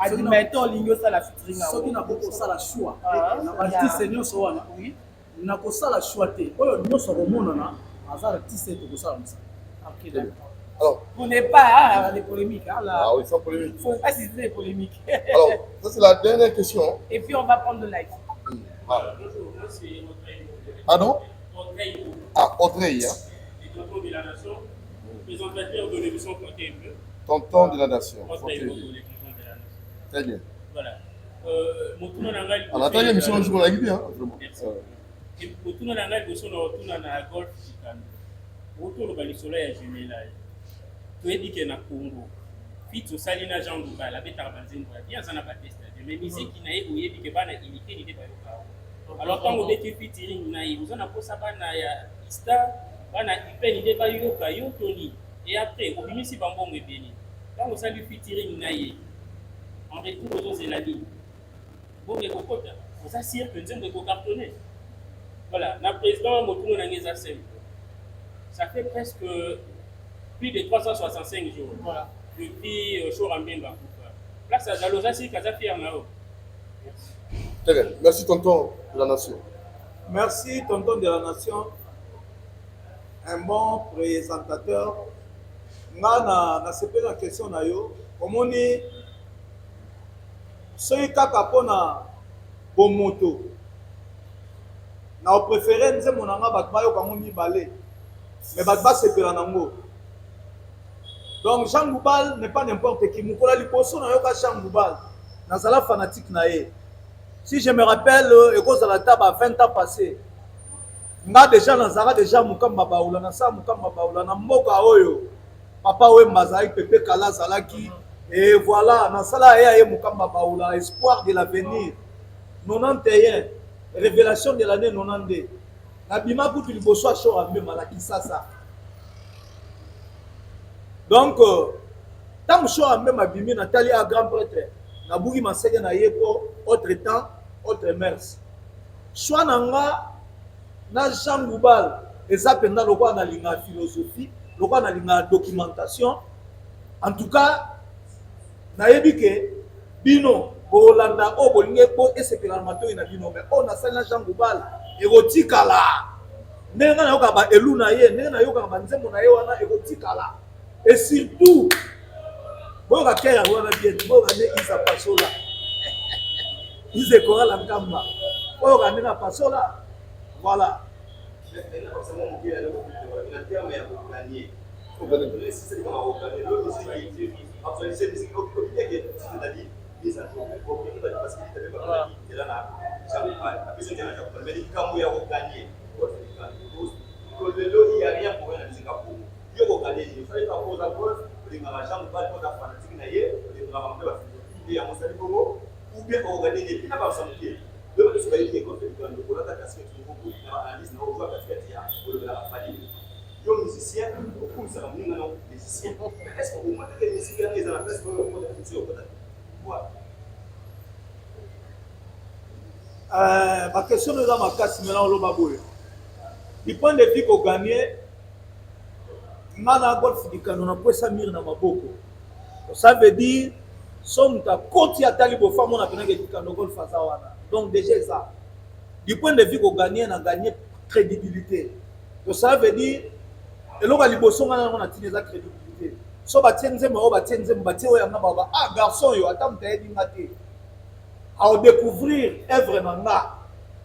Admettons l'igno ça la featuring ce qui n'a pas ça la choix l'artiste nous so wana oui na ko ça la choix té oyo nous so romona na azar artiste to ça comme ça. OK d'accord. Alors on n'est pas des polémiques hein là. Ah oui, sans polémique. Faut pas citer des polémiques. Alors ça c'est la dernière question. Et puis on va prendre le live. Ah. Pardon? Audrey. Ah, Audrey, hein? Les tontons de la nation, présentateur de l'émission Fontainebleau. Tonton de la nation. Audrey, les Fontainebleau. tontons de la nation. Très bien. Voilà. Motuno Nangal. En attendant, l'émission, on joue la Libye, hein? Merci. Et Motuno Nangal, vous retourne na golf chicane. Retourne au soleil à Gémélage. Tu es dit qu'il y a un Congo. Fit au Salina Jean Gouba, la bête à Banzin, bien ça n'a pas testé. Mais musique qui n'a eu oublié que pas ilité n'était pas au alors quand vous êtes featuring na vous en a pas ça na ya ista bana ipen n'était pas yo kayo toni et après au bimisi bambongo ebeni quand vous allez featuring na ye en retour aux Zélanie bon et kokota vous assure que nzembo ko cartonner voilà na président Motuno Nangeza simple ça fait presque plus de 365 jours voilà depuis Chorambemba là ça jalosa si kaza fier na o. Très bien. Merci, tonton de la nation. Merci, tonton de la nation. Un bon présentateur. Nga na sepeli la question na yo. Omoni soki kaka mpona bomoto. Na préféré nzembo na nga bato bayoka ngo mibale. Mais bato basepela nango. Donc Jean Goubal n'est pas n'importe qui. Mukola liposo na yoka Jean Goubal. Nazala fanatique na ye. Si je me rappelle, Eko Zalataba 20 ans passés, nga déjà Nazara déjà Mukamba Baoula, Nasa Mukamba Baoula, na Moka Oyo, Papa Oye Mazaï, Pepe Kala Zalaki, et voilà, Nasala Ea Mukamba Baoula, espoir de l'avenir, 91, révélation de l'année 92, Nabima Poutu Liboso Chora Mbema, la Kisasa. Donc, tant que Chora Mbema Bimi, Nathalie a grand prêtre, Nabougi Masege na Yeko, autre temps, autre mers. Choix nanga na Jean Goubal, et ça pendant le roi na linga philosophie, le roi na linga documentation. En tout cas, na yebike bino Bolanda o bolinge po esepela mato ina bino mais on a ça na Jean Goubal erotikala. Nenga na yoka ba elu na ye, nenga na yoka ba nzembo na ye wana erotikala. Et surtout boka kaya wana bien, boka ne isa pasola. Ils écorent la gamba. Oh, on a pas ça là. Voilà. Ou bien organiser des films à s'enquêter. Le plus souvent, il y a des conflits pour la casquette qui vous analyse, nous voit casquette pour la famille. Les musiciens, beaucoup ça nous non musiciens. Est-ce que vous montrez les musiciens les en place pour le monde futur voilà. Ma question est dans ma casse maintenant le baboy. Du point de vue qu'on gagne, mana golf du canon après ça mire dans ma boko. Ça veut dire somme ta côté à talibo femme on a besoin de canon golf fazawana. Donc déjà ça. Du point de vue qu'on gagne, on a gagné crédibilité. Donc ça veut dire et l'on va liboso on a tenu sa crédibilité. So batienze mo batienze mbati oya na baba ah garçon yo atamta edingate. À découvrir œuvre nanga.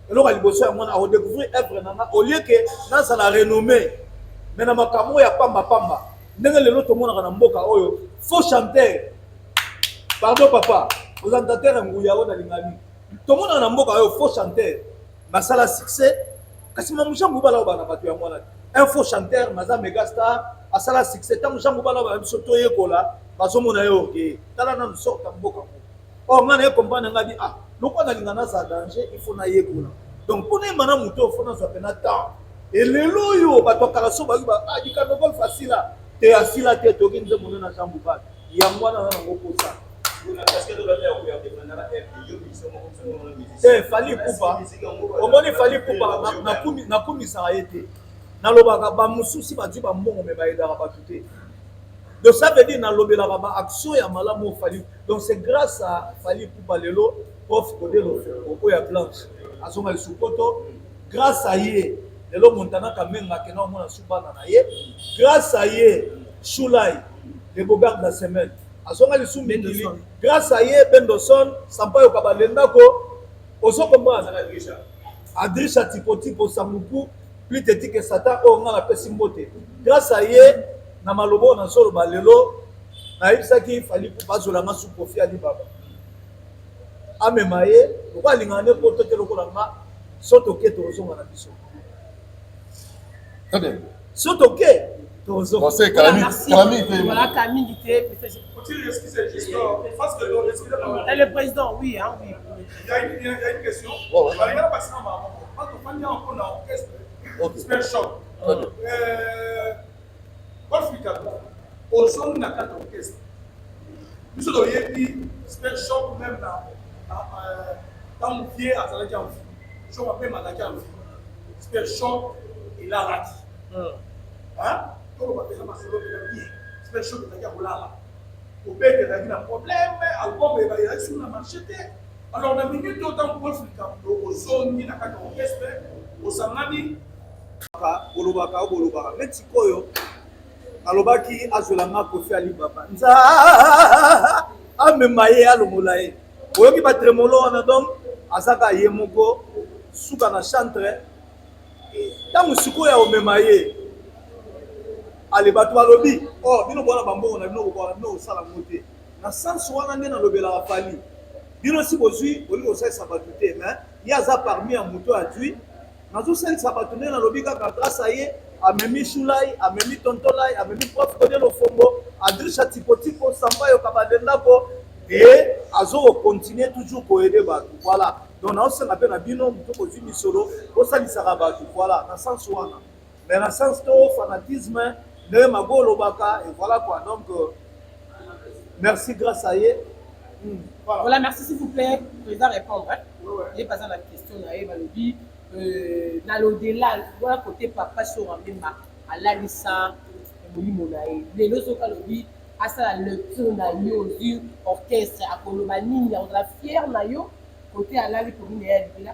Et l'on va liboso à découvrir œuvre nanga au lieu que dans sa la renommée. Mais na makambo ya pamba pamba. Ndenge lelo to mona na mboka oyo faux chanteur. Pardon papa, vous entendez nguya ona lingami. To mona na mboka oyo faux chanteur. Masala succès. Kasi mamusha ngubala obana batu ya mwana. Un faux chanteur, maza méga star, à ça succès. Tant Jean Goubala va soto yekola, bazo mona yo ke. Tala na sorta mboka mo. Oh ngana comprendre ngadi ah, loko na lingana za danger, il faut na yekola. Donc pour ne mana muto faut na zapena temps. Et lelo yo bato kala so ba ah di ka gol facile te asila te to kinze mona na Jean Goubala. Ya mwana na ngoko sa. Fali Poupa. Omoni Fali Poupa na kumisa ayete. Na lobaka ba mususi ba diba mbongo me ba edaka ba tuté. Donc ça veut dire na lobela ba action ya malamu Fali. Donc c'est grâce à Fali Poupa lelo prof Kodelo oko ya blanche. Azonga le sukoto grâce à ye lelo montana kamenga kena mona subana na ye. Grâce à ye Choulai le bogard de la semaine. Azonga le sumendili grâce à ye Bendoson Sampayo Kabalenda ko ozo komba Adrisha tipo Samuku, plus te que Satan, on a la pessimbote. Grâce à ye, na malobo na solo balelo, na ibsa ki fali pour bazola ma sous profit ali baba. Amemaye, pourquoi lingane pour te le kolanga, soto ke tozo na biso. Très bien. Soto ke tozo. Conseil Voilà, Kalami. merci. Kalami. Voilà, Camille Guité. Faut-il excuser juste parce que excusez-moi. Et le président, oui, hein, oui. Il y a une question. Ouais, ouais. Il y a pas ça, quand on fait un orchestre, Ok. spell shock. Très bien. Golf Ricardo, au son de la carte orchestre. Nous sommes dit spell shock même dans mon pied à Zalaki en vie. Je m'appelle Malaki en vie. Spell shock et la rati. Hein? Quand on va faire ma solo de la vie, spell shock et la gare au bec il y a un problème, album il y a sur la marché. Alors, on a mis autant de Golf Ricardo au son de la carte orchestre, au Samani. bolobaka metikoyo alobaki azolanga Kofi Ali Baba nza amema ye alongola ye oyoki batremolo wana donc azaka ye moko suka na chantre ntango sikoyo ya omema ye ale bato balobi bino bwana bambongo na bino bokwana bino kosala ngo te na sanse wana nde nalobelaka Fali bino si bozwi bolingi kosalisa bato te mais ye aza parmi ya moto azwi nazosalisa bato nde nalobi kaka grâce a ye amemi Shulai, amemi Tontolai, amemi prof Kodelo Fongo, Adrisha Tipo Samba Yoka Badendako et azo continuer toujours pour aider bato. Voilà. Donc on s'en appelle bino muto ko zimi solo, ko salisaka bato. Voilà, dans sens wana. Mais dans sens to fanatisme, ne magolo baka et voilà quoi. Donc merci grâce à ye. Voilà, merci s'il vous plaît. Président répondre. J'ai pas la question là, Malobi. Dans l'au-delà, voilà côté papa sur un même à la licence, les autres calories, à ça le tour nayo, du orchestre, à Kolomani, on a fier nayo, côté à la pour une là.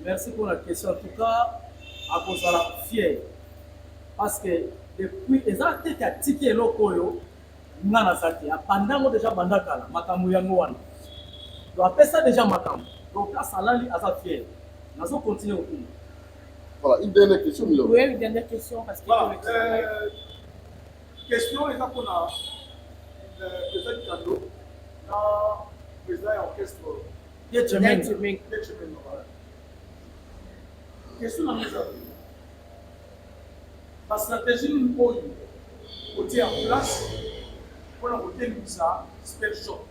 Merci pour la question. En tout cas, à cause de la fière. Parce que depuis les actes qui a tiqué le koyo, nana sati, pendant déjà bandakala, makamu yango wana. Donc après ça déjà makamu. Donc là, ça l'a à sa fière. Nous allons continuer au pays. Voilà, une dernière question, Milo. Oui, une dernière question parce que. Voilà, question, les gens qu'on a, le président Kando, dans le président orchestre. Question dans les amis. La stratégie nous pose, côté en place, pour la côté de ça, spell shock.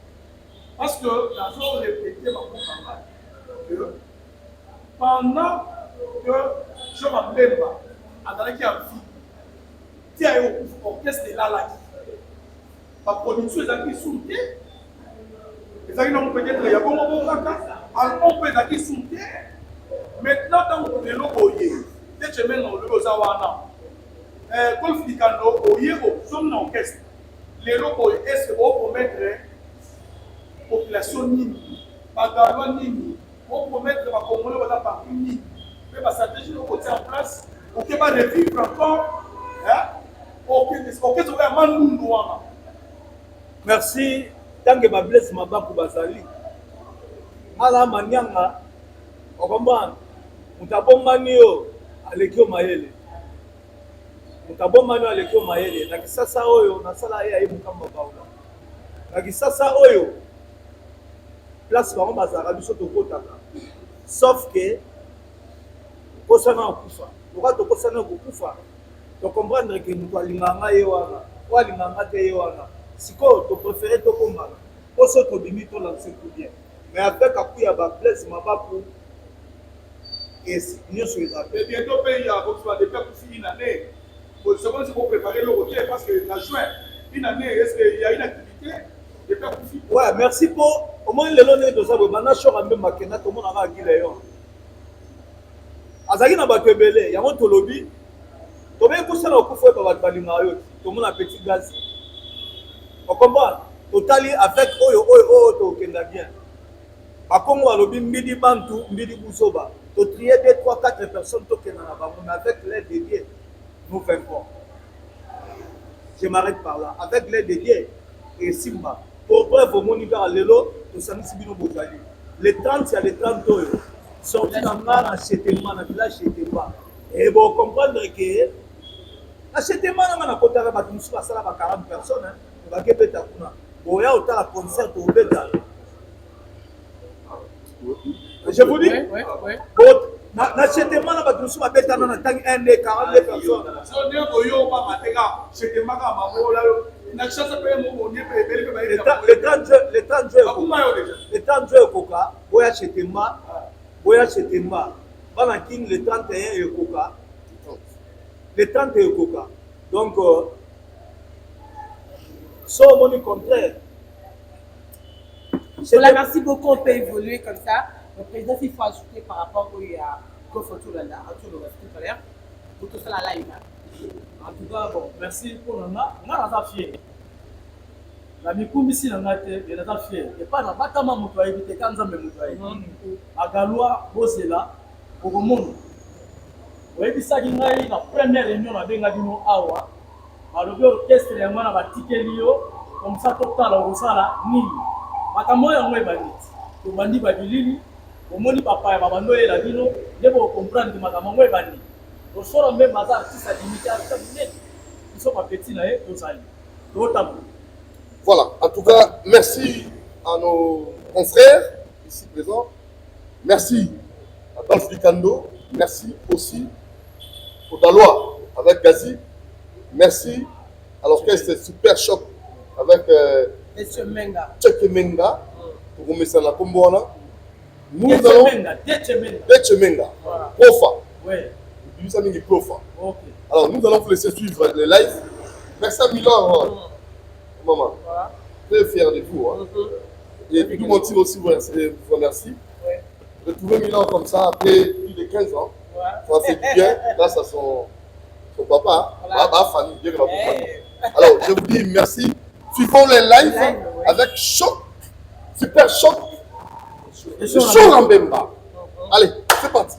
Parce que la zone répétée va pour que pendant que je m'appelle à la qui a vie, tu as eu orchestre de la la production est acquis sous terre. Les amis n'ont peut-être il y a bon on peut acquis sous terre. Maintenant, dans le logo, dès que je mets dans le logo Zawana, Golf Dikano, au Yéro, sommes dans l'orchestre. Les logos, est-ce que vous promettre population Nini, Bagalois Nini, pour promettre que la Congolais va partir Nini, mais la stratégie de côté en place, pour que va revivre encore, pour que tu aies un man noir. Merci. Tant que ma blesse m'a pas pour Bazali. Ala Manyanga, on comprend. Mutabomanio, Alekio Mayele. Mutabomanio, Alekio Mayele. Nakisasa Oyo, Nasala ya Mukamba Baula. Nakisasa Oyo. Place par Bazara, du saut au Kotaka. Sauf que, Kosana Okufa. Pourquoi tu Kosana Okufa? Tu comprends que nous allons aller Yewana. Ou aller à Yewana. Si tu préfères te combattre, pour ce que tu dis, tu lances tout bien. Mais avec un coup, il y a un place, ma pas pour. Et si nous sommes là. Mais bientôt, il y a des peuples qui une année. Pour ce qu'on peut préparer le côté, parce que la juin, une année, est-ce qu'il y a une activité? Des peuples qui. Ouais, merci pour. Au moins, les longs de ça, maintenant, je suis en même maquina, tout le monde a un guiléon. Azaki na bato ebele, yango tolobi. Tobe kusala okufa ba bato balinga yo, tout le monde a petit gaz. On comprend? Totali avec oyo to kenda bien. Bakongo alobi mbidi bantu, mbidi busoba. To trier 2, 3, 4 personnes to kenda na bango, mais avec l'aide de Dieu, nous vaincrons. Je m'arrête par là. Avec l'aide de Dieu et Simba. Pour preuve au moniteur à l'élo, to sami sibino bozali. Les 30, il y a les 30 oyo. sorti na nga na Chetema na village Chetema et bon comprendre que na Chetema na nga na kotaka bato mosusu basala ba 40 personnes bakebeta kuna boya otala concert obeta je vous dis na Chetema na bato mosusu babeta na tangi 1 2 42 personnes so nde boyo ba mateka Chetema ka mabola na chance pe mo ne pe bele ba le temps de koka boya Chetema bana king le 31 et koka le 30 et koka donc so mon contraire Voilà, merci beaucoup, on peut évoluer comme ça. Le président, il faut ajouter par rapport au tout à l'heure. Pour tout ça, là, il En tout cas, bon, merci pour nous. On a fier. La mikumbi si na ngate, il a fier. Et pas na batama mutu aibite kanza me mutu aibite. Agalwa bosela pour monde. Oyebi sa ngai na première réunion na benga dino awa. Alobi orchestre ya mwana batikeli yo comme ça totala osala nini. Makambo ya ngwe banditi. To bandi babilili, omoni papa ya babando ela dino, ndebo comprendre makambo ngwe bandi. Au sort même bazar artiste limité à ça net. Ils sont pas petits là et aux alliés. Voilà, en tout cas, merci à nos confrères ici présents. Merci à Dolph Likando. Merci aussi au Dalois avec Gazi. Merci à l'orchestre Super Choc avec Tcheke Menga pour vous mettre la Kombona. Nous allons Tchemenga, Profa. Ouais. Alors nous allons vous laisser suivre le live. Merci à Milan, maman. Voilà. Très fier de vous. Hein. Et puis tout mon team aussi vous remercie. Ouais. Retrouver Milan comme ça après plus de 15 ans. Ouais. Ça fait du bien grâce à son papa. Voilà. Famille, bien alors je vous dis merci. Suivons les lives avec Choc, Super Choc, Choc en Bemba. Allez, c'est parti.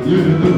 Thank you.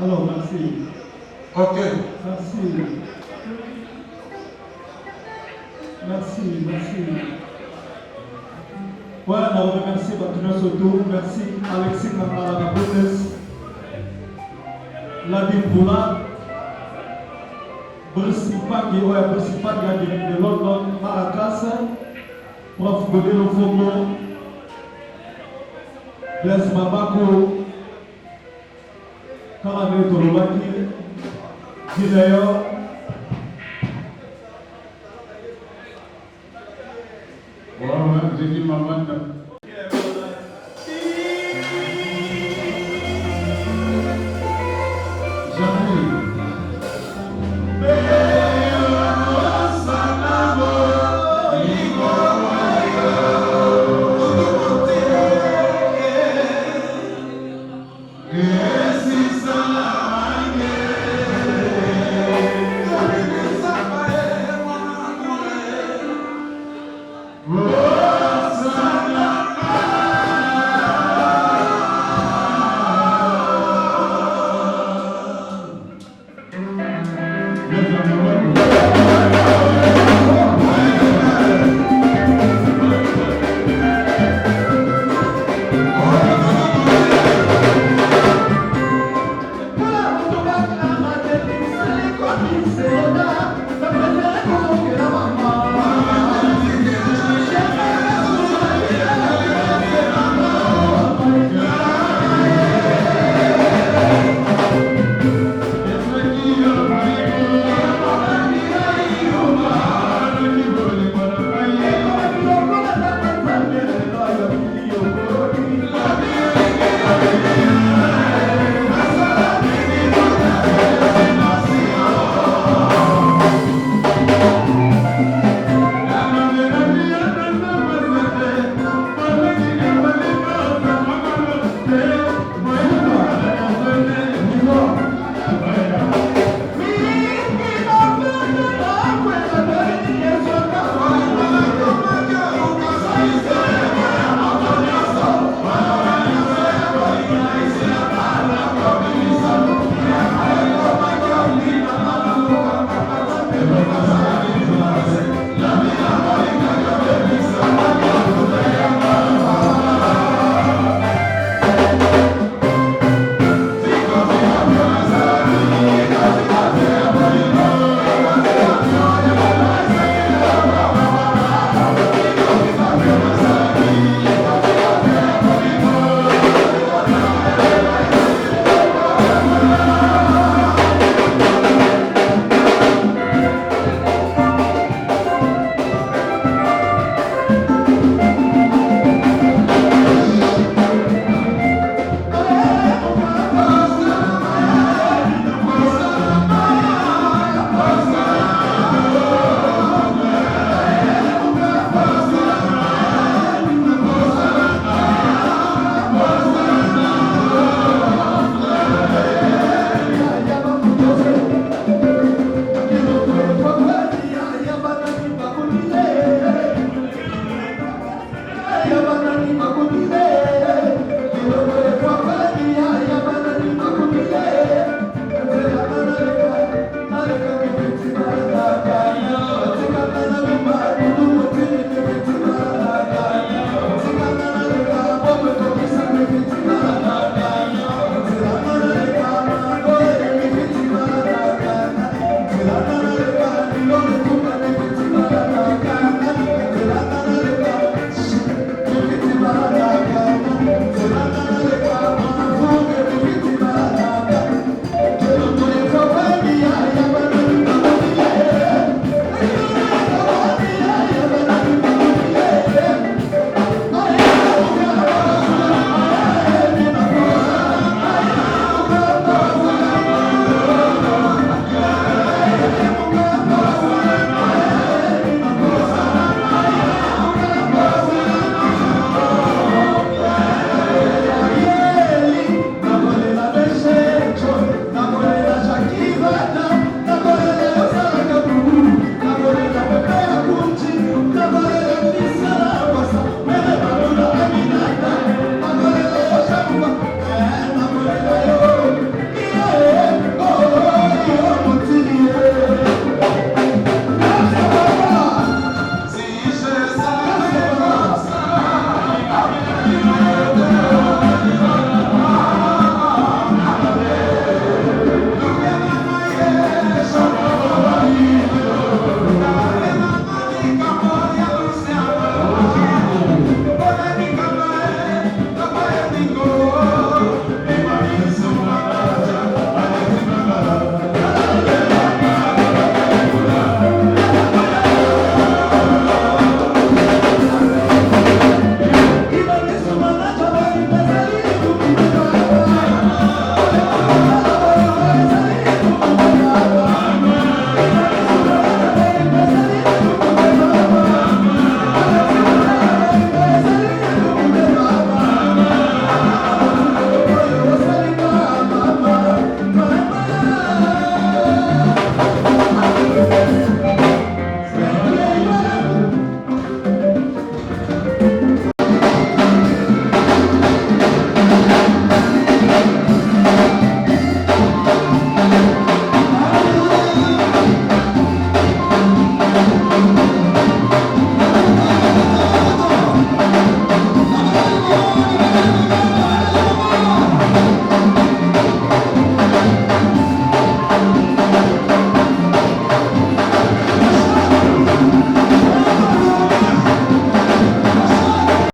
Alors, merci. Ok. Merci. Voilà, on remercie Batuno Soto. Merci Alexis Kamara Botes. Ladim Boula. Bersipagi de London, Maracas. Prof. Godelo Fogo. Blaise Mabako. Kamane Tolobaki. Gideon.